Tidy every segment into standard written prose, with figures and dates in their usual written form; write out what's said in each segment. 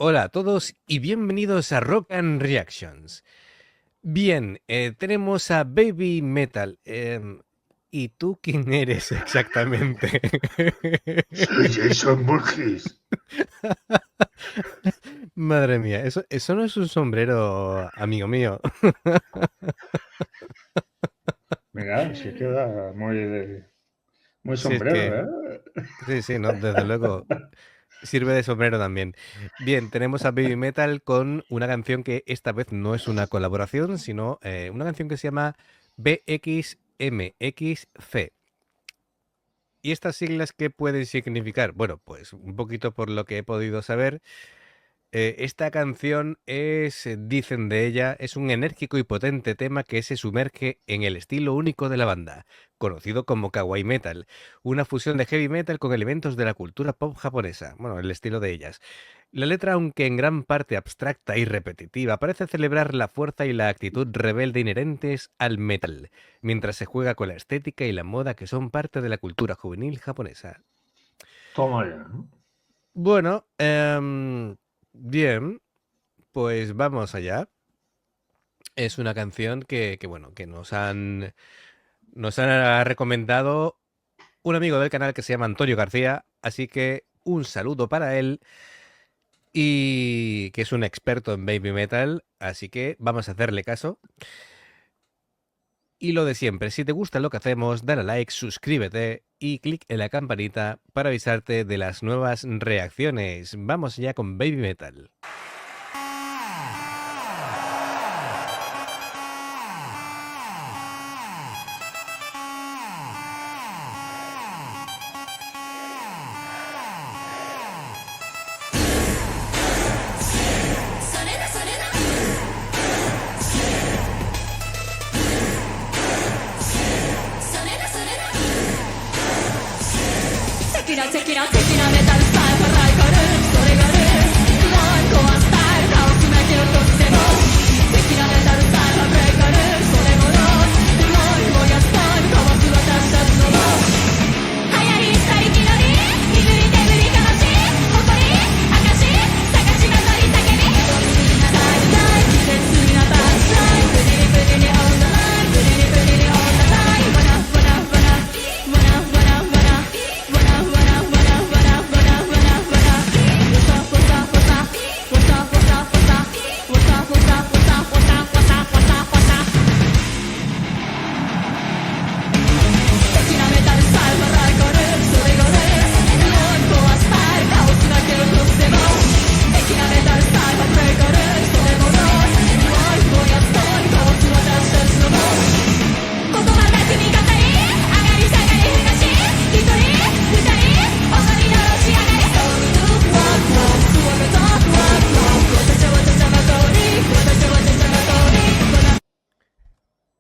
Hola a todos y bienvenidos a Rock and Reactions. Bien, tenemos a Baby Metal. ¿Y tú quién eres exactamente? Soy Jason Burgess. Madre mía, eso no es un sombrero, amigo mío. Mira, se queda muy Si es sombrero, que, ¿eh? sí, sí, no, desde luego, sirve de sombrero también. Bien, tenemos a Baby Metal con una canción que esta vez no es una colaboración, sino una canción que se llama BXMXC. ¿Y estas siglas qué pueden significar? Bueno, pues un poquito por lo que he podido saber, esta canción es, dicen de ella, es un enérgico y potente tema que se sumerge en el estilo único de la banda, conocido como kawaii metal, una fusión de heavy metal con elementos de la cultura pop japonesa, bueno, el estilo de ellas. La letra, aunque en gran parte abstracta y repetitiva, parece celebrar la fuerza y la actitud rebelde inherentes al metal, mientras se juega con la estética y la moda que son parte de la cultura juvenil japonesa. Toma ya, ¿no? Bueno, bien, pues vamos allá. Es una canción bueno, que nos han recomendado un amigo del canal que se llama Antonio García, así que un saludo para él y que es un experto en baby metal, así que vamos a hacerle caso. Y lo de siempre, si te gusta lo que hacemos, dale a like, suscríbete y clic en la campanita para avisarte de las nuevas reacciones. Vamos ya con baby metal. Tequila metal style 払いかるそれがルール不安コアスタイル顔つめて落としてもテキラメタルスタイルはブレイカルそれもローすごい燃やすタイムかわす私たちのロー流行りしたいきなり身振り手振りかまし誇り証探しまとり叫びタイムタイム季節なバックラインプリリプリリオンザラインプリリプリリオンザラインワナワナワナワナワナワナ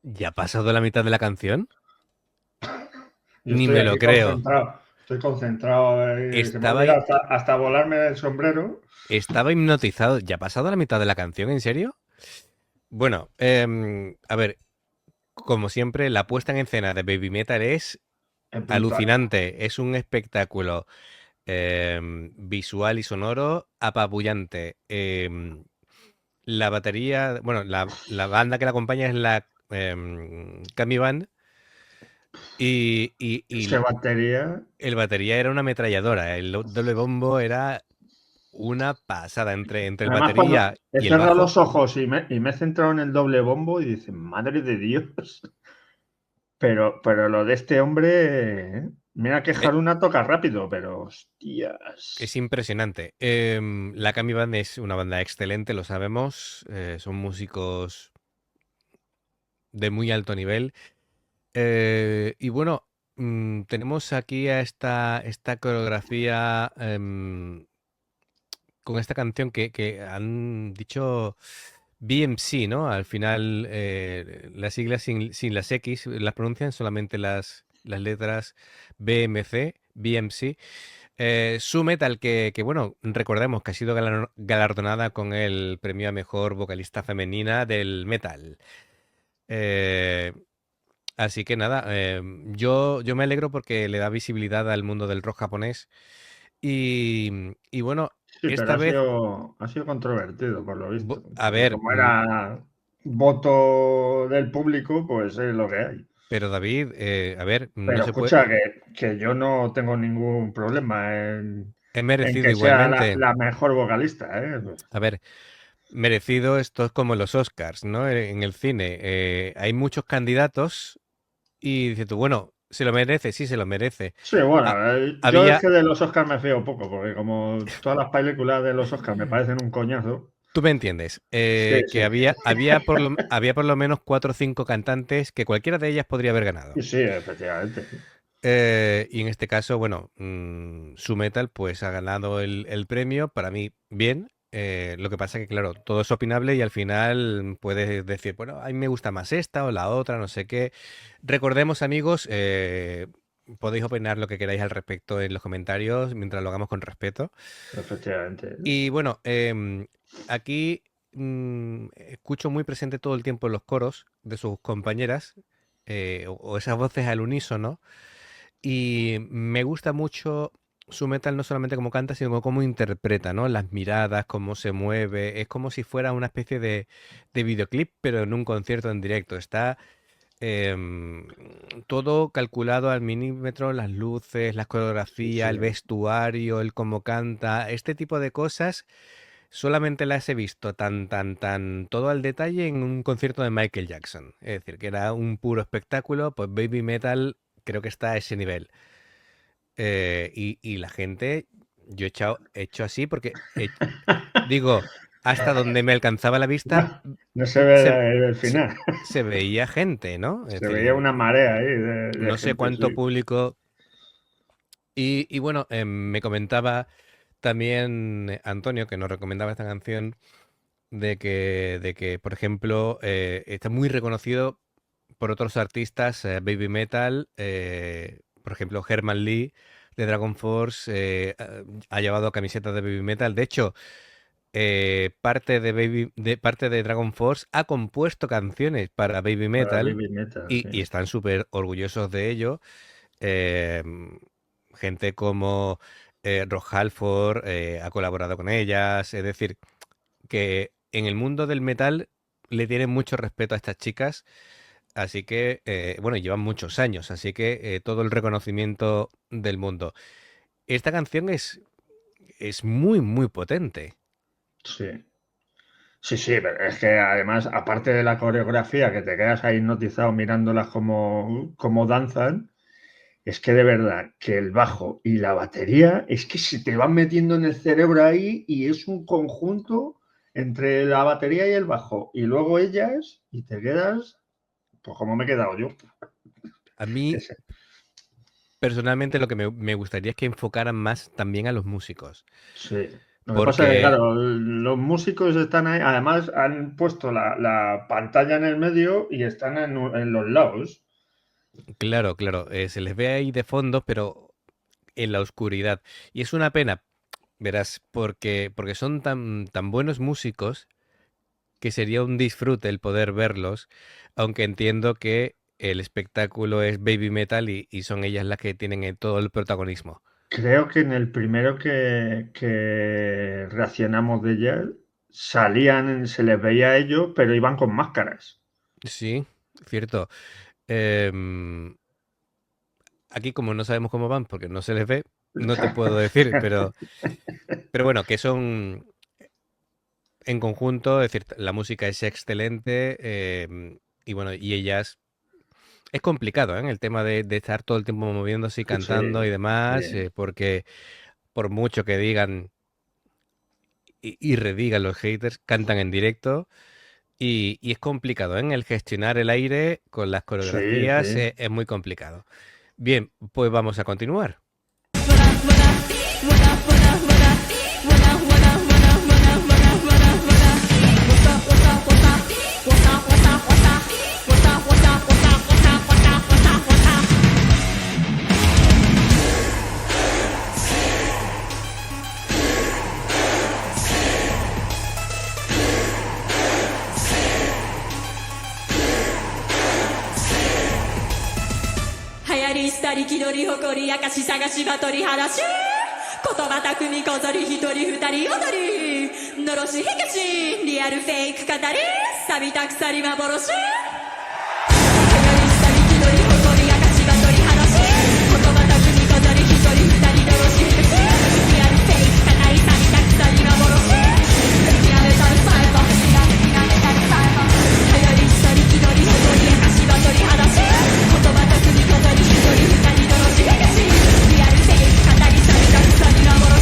¿Ya ha pasado la mitad de la canción? Yo Ni estoy me lo aquí creo. concentrado. Estoy concentrado. Se me Estaba, olvida hasta volarme el sombrero. estaba hipnotizado. ¿Ya ha pasado la mitad de la canción? ¿En serio? Bueno, a ver, como siempre, la puesta en escena de Baby Metal es Es brutal. alucinante. Es un espectáculo visual y sonoro apabullante. La batería, bueno, la banda que la acompaña es la Kami Band Es que y batería. el batería era una ametralladora. El doble bombo era una pasada entre el Además, cuando batería he y el cerrado bajo. los ojos y me he centrado en el doble bombo y dice, madre de Dios. Pero lo de este hombre, mira que eh, Haruna toca rápido, pero Es hostias. impresionante. La Kami Band es una banda excelente, lo sabemos. Son músicos de muy alto nivel. Y bueno, tenemos aquí a esta coreografía con esta canción que han dicho BMC, ¿no? Al final, las siglas sin las X las pronuncian solamente las letras BMC, BMC. Su Metal, bueno, recordemos que ha sido galardonada con el premio a mejor vocalista femenina del metal. Eh, Así que nada, yo me alegro porque le da visibilidad al mundo del rock japonés. Y bueno, Sí, esta pero vez, ha sido controvertido, por lo visto. a Porque ver, como era voto del público, pues es lo que hay. pero David, a ver, no Pero se puede, escucha, que yo no tengo ningún problema es en merecido que sea igualmente. la mejor vocalista, ¿eh? A ver, merecido esto es como los Oscars, ¿no? En el cine. Hay muchos candidatos y dices tú, bueno, ¿se lo merece? Sí, se lo merece. Sí, bueno, Ah, yo es había, que de los Oscars me fío poco, porque como todas las películas de los Oscars me parecen un coñazo. tú me entiendes, Sí, que sí. había por lo menos 4 o 5 cantantes que cualquiera de ellas podría haber ganado. Sí, sí, efectivamente. Y en este caso, bueno, Su Metal pues ha ganado el premio, para mí bien. Lo que pasa que, claro, todo es opinable y al final puedes decir, bueno, a mí me gusta más esta o la otra, no sé qué. Recordemos, amigos, podéis opinar lo que queráis al respecto en los comentarios mientras lo hagamos con respeto. Efectivamente. Y bueno, aquí escucho muy presente todo el tiempo los coros de sus compañeras o esas voces al unísono. Y me gusta mucho Su Metal no solamente como canta, sino como interpreta, ¿no? Las miradas, cómo se mueve. Es como si fuera una especie de videoclip, pero en un concierto en directo. Está em, todo calculado al milímetro, las luces, la Sí, coreografía, el sí. vestuario, el cómo canta. Este tipo de cosas solamente las he visto todo al detalle en un concierto de Michael Jackson. Es decir, que era un puro espectáculo, pues Baby Metal creo que está a ese nivel. Y la gente, yo he hecho así porque, digo, hasta donde me alcanzaba la vista, No se ve se, el se- final. se veía gente, ¿no? Es Se decir, veía una marea ahí de no sé gente, cuánto sí. público. Y bueno, me comentaba también Antonio, que nos recomendaba esta canción, de que por ejemplo, está muy reconocido por otros artistas, Baby Metal, por ejemplo, Herman Lee de Dragon Force ha llevado camisetas de Baby Metal. De hecho, parte de Dragon Force ha compuesto canciones para Baby Para Metal Baby Metal, sí. y están súper orgullosos de ello. Eh, gente como Rob Halford ha colaborado con ellas. Es decir, que en el mundo del metal le tienen mucho respeto a estas chicas. Así que, bueno, llevan muchos años, así que todo el reconocimiento del mundo. Esta canción es muy, muy potente. Sí. Sí, sí, pero es que además, aparte de la coreografía, que te quedas ahí hipnotizado mirándolas como danzan, es que de verdad que el bajo y la batería es que se te van metiendo en el cerebro ahí y es un conjunto entre la batería y el bajo y luego ellas y te quedas, pues como me he quedado yo. A mí, Ese. personalmente, lo que me gustaría es que enfocaran más también a los músicos. Sí. Lo que pasa es que, Porque, claro, los músicos están ahí, además han puesto la pantalla en el medio y están en los lados. claro, claro, se les ve ahí de fondo, pero en la oscuridad. Y es una pena, verás, porque son tan buenos músicos que sería un disfrute el poder verlos, aunque entiendo que el espectáculo es Baby Metal y son ellas las que tienen todo el protagonismo. Creo que en el primero que reaccionamos de ella salían, se les veía a ellos, pero iban con máscaras. Sí, cierto. Em, Aquí como no sabemos cómo van porque no se les ve, no te puedo decir, pero bueno, que son en conjunto, es decir, la música es excelente y bueno, y ellas. Es complicado, ¿eh? El tema de estar todo el tiempo moviéndose y Sí, cantando y demás, sí, porque por mucho que digan y redigan los haters, cantan en directo y es complicado, ¿eh? El gestionar el aire con las sí, coreografías sí. es muy complicado. Bien, pues vamos a continuar. Hayari, りしたり気取り誇り明かし探し場取り話こ言葉巧み小ぞり一人二人踊りのろし火消しリアルフェイク語り錆びた鎖幻流行り下に気取り誇り明かしば取り話言葉巧み小ぞり一人二人のろし火消しリアルフェイク語り錆びた鎖幻敵なメタルサイバー敵なメタルサイバー流行り下に気取り誇り明かしば取り話言葉巧み小ぞり一人二人のろし火消しリアルフェイク語り錆びた鎖幻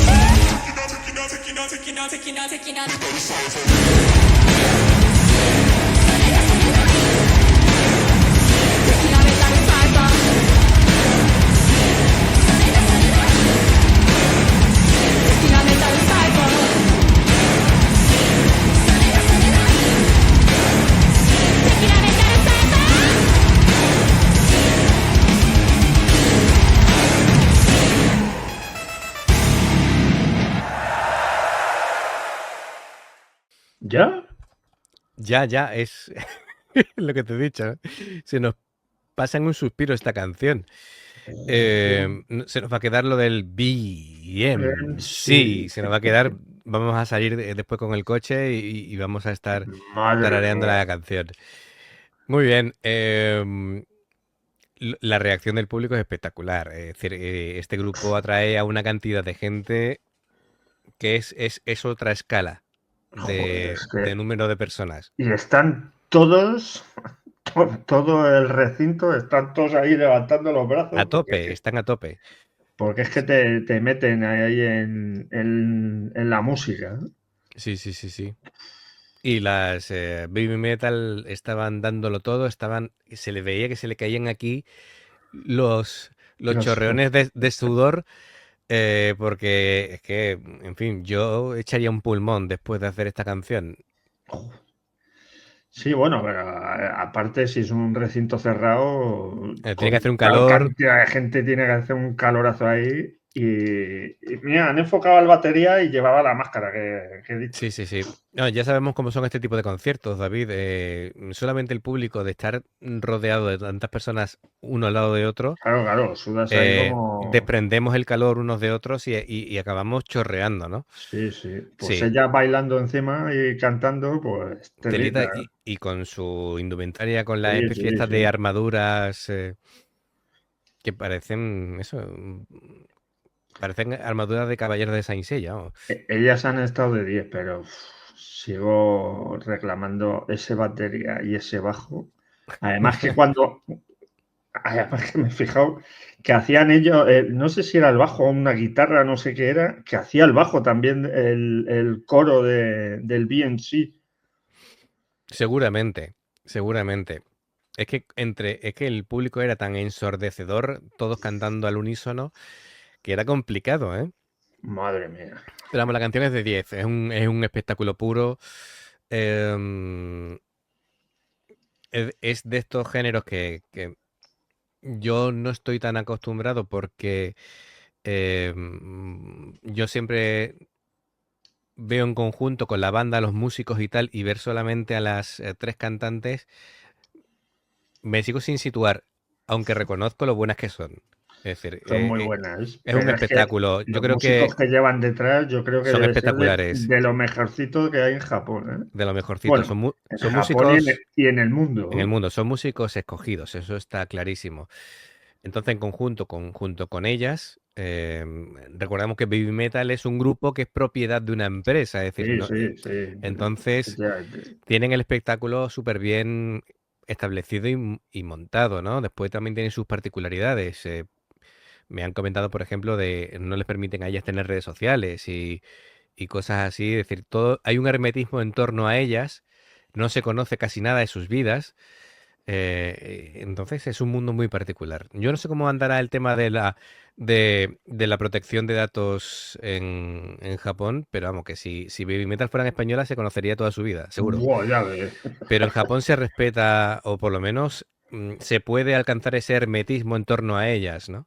¿Ya? Ya, es lo que te he dicho, ¿no? Se nos pasa en un suspiro esta canción. Se nos va a quedar lo del BM. Sí, se nos va a quedar. Vamos a salir después con el coche y vamos a estar Madre tarareando mía. la canción. Muy bien. La reacción del público es espectacular. Es decir, este grupo atrae a una cantidad de gente que es otra escala Joder, es que- de número de personas. Y están todos, todo el recinto, están todos ahí levantando los brazos. A tope, están a tope. Porque es que te meten ahí en la música. ¿eh? Sí. Y las Baby Metal estaban dándolo todo, se le veía que se le caían aquí los chorreones de sudor, porque es que, en fin, yo echaría un pulmón después de hacer esta canción. Sí, bueno, pero aparte si es un recinto cerrado, Tiene que hacer un tal calor. cantidad de gente tiene que hacer un calorazo ahí. Y mira, han enfocado al batería y llevaba la máscara que he dicho. Sí. No, ya sabemos cómo son este tipo de conciertos, David. Solamente el público de estar rodeado de tantas personas uno al lado de otro, Claro, sudas ahí como... desprendemos el calor unos de otros y acabamos chorreando, ¿no? Sí. Pues Sí. ella bailando encima y cantando, pues... Telita telita. y con su indumentaria, con la Sí, especie estas sí. de armaduras que parecen eso, parecen armaduras de caballeros de Saint Seiya. Vamos. Ellas han estado de 10, pero sigo reclamando ese batería y ese bajo. Además que me he fijado que hacían ellos, no sé si era el bajo o una guitarra, no sé qué era, que hacía el bajo también el coro del BNC. Seguramente. Es que el público era tan ensordecedor, todos cantando al unísono, que era complicado, ¿eh? Madre mía. Pero vamos, la canción es de 10, es un espectáculo puro. Es de estos géneros que yo no estoy tan acostumbrado porque yo siempre veo en conjunto con la banda, los músicos y tal, y ver solamente a las tres cantantes, me sigo sin situar, aunque reconozco lo buenas que son. Es decir, Son muy buenas. es un Pero espectáculo. que Yo los creo que músicos que llevan detrás, yo creo que son debe ser espectaculares. de lo mejorcito que hay en Japón. ¿eh? De lo mejorcito. Bueno, son en Japón músicos y en el mundo. en el mundo, son músicos escogidos, eso está clarísimo. Entonces, en junto con ellas, recordamos que Baby Metal es un grupo que es propiedad de una empresa, es decir, Sí. entonces Efectivamente. tienen el espectáculo súper bien establecido y montado, ¿no? Después también tienen sus particularidades. Me han comentado, por ejemplo, no les permiten a ellas tener redes sociales y cosas así, es decir, hay un hermetismo en torno a ellas, no se conoce casi nada de sus vidas. Entonces es un mundo muy particular. Yo no sé cómo andará el tema de la protección de datos en Japón, pero vamos, que si Baby Metal fueran españolas se conocería toda su vida, seguro. Buah, ya ves. Pero en Japón se respeta, o por lo menos se puede alcanzar ese hermetismo en torno a ellas, ¿no?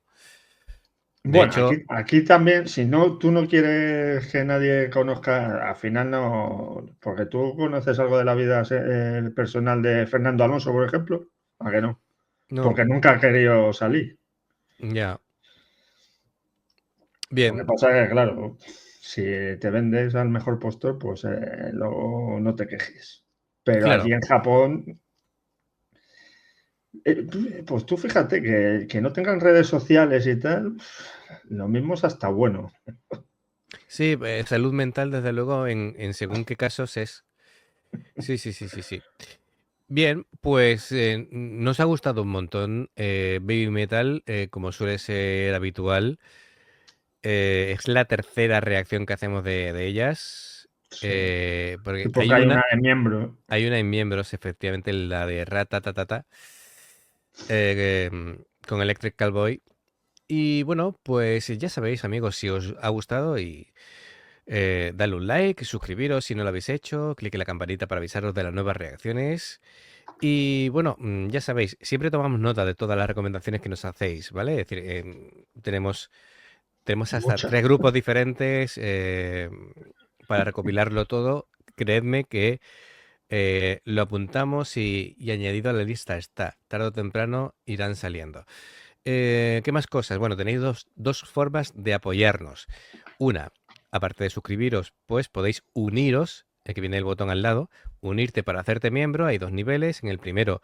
De Bueno, hecho, aquí también, si no, tú no quieres que nadie conozca, al final no, porque tú conoces algo de la vida personal de Fernando Alonso, por ejemplo, ¿a que no? no, Porque nunca ha querido salir. ya. Lo que Bien, pasa es que, claro, si te vendes al mejor postor, pues luego no te quejes. Pero allí claro. en Japón, pues tú fíjate que no tengan redes sociales y tal, lo mismo es hasta bueno. Sí, salud mental, desde luego, en según qué casos es. Sí, sí, sí, sí, sí. Bien, pues nos ha gustado un montón Baby Metal, como suele ser habitual. Es la tercera reacción que hacemos de ellas. Sí. Porque Supongo que hay una en miembros, efectivamente, la de Ratatatata, con Electric Cowboy. Y bueno, pues ya sabéis, amigos, si os ha gustado y dale un like, suscribiros si no lo habéis hecho, clique la campanita para avisaros de las nuevas reacciones. Y bueno, ya sabéis, siempre tomamos nota de todas las recomendaciones que nos hacéis, ¿vale? Es decir, tenemos hasta mucha. 3 grupos diferentes para recopilarlo todo. Creedme que lo apuntamos y añadido a la lista está. Tarde o temprano irán saliendo. ¿Qué más cosas? Bueno, tenéis dos formas de apoyarnos. Una, aparte de suscribiros, pues podéis uniros, aquí viene el botón al lado, unirte para hacerte miembro. Hay 2 niveles. En el primero,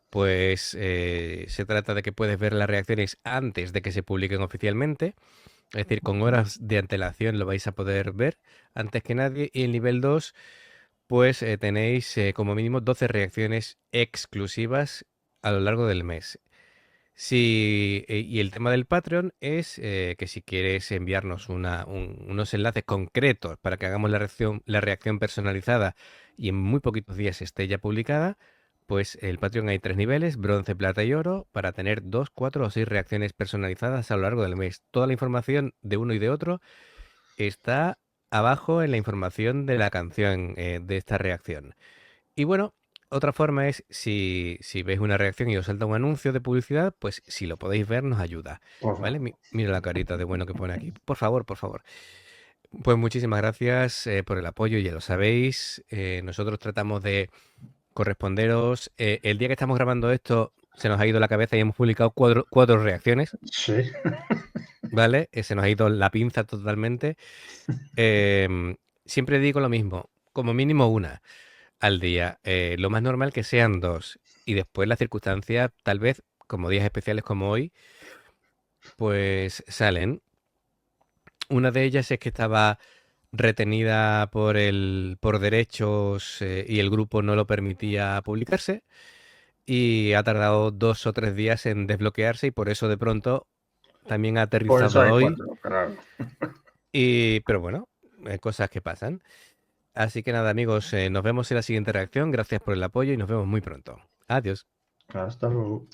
pues se trata de que puedes ver las reacciones antes de que se publiquen oficialmente. Es decir, con horas de antelación lo vais a poder ver antes que nadie. Y el nivel 2, pues tenéis como mínimo 12 reacciones exclusivas a lo largo del mes. Sí, y el tema del Patreon es que si quieres enviarnos unos enlaces concretos para que hagamos la reacción personalizada y en muy poquitos días esté ya publicada, pues el Patreon hay 3 niveles, bronce, plata y oro, para tener 2, 4 o 6 reacciones personalizadas a lo largo del mes. Toda la información de uno y de otro está abajo en la información de la canción de esta reacción. Y bueno, otra forma es si veis una reacción y os salta un anuncio de publicidad, pues si lo podéis ver nos ayuda, Por ¿vale? favor. Mira la carita de bueno que pone aquí. Por favor, por favor. Pues muchísimas gracias por el apoyo, ya lo sabéis. Nosotros tratamos de corresponderos. El día que estamos grabando esto se nos ha ido la cabeza y hemos publicado cuatro reacciones, Sí. ¿vale? Se nos ha ido la pinza totalmente. Siempre digo lo mismo, como mínimo una al día. Lo más normal que sean 2. Y después las circunstancias, tal vez, como días especiales como hoy, pues salen. Una de ellas es que estaba retenida por derechos y el grupo no lo permitía publicarse. Y ha tardado 2 o 3 días en desbloquearse y por eso de pronto también ha Por eso aterrizado hay hoy. 4, claro. Pero bueno, cosas que pasan. Así que nada, amigos, nos vemos en la siguiente reacción. Gracias por el apoyo y nos vemos muy pronto. Adiós. Hasta luego.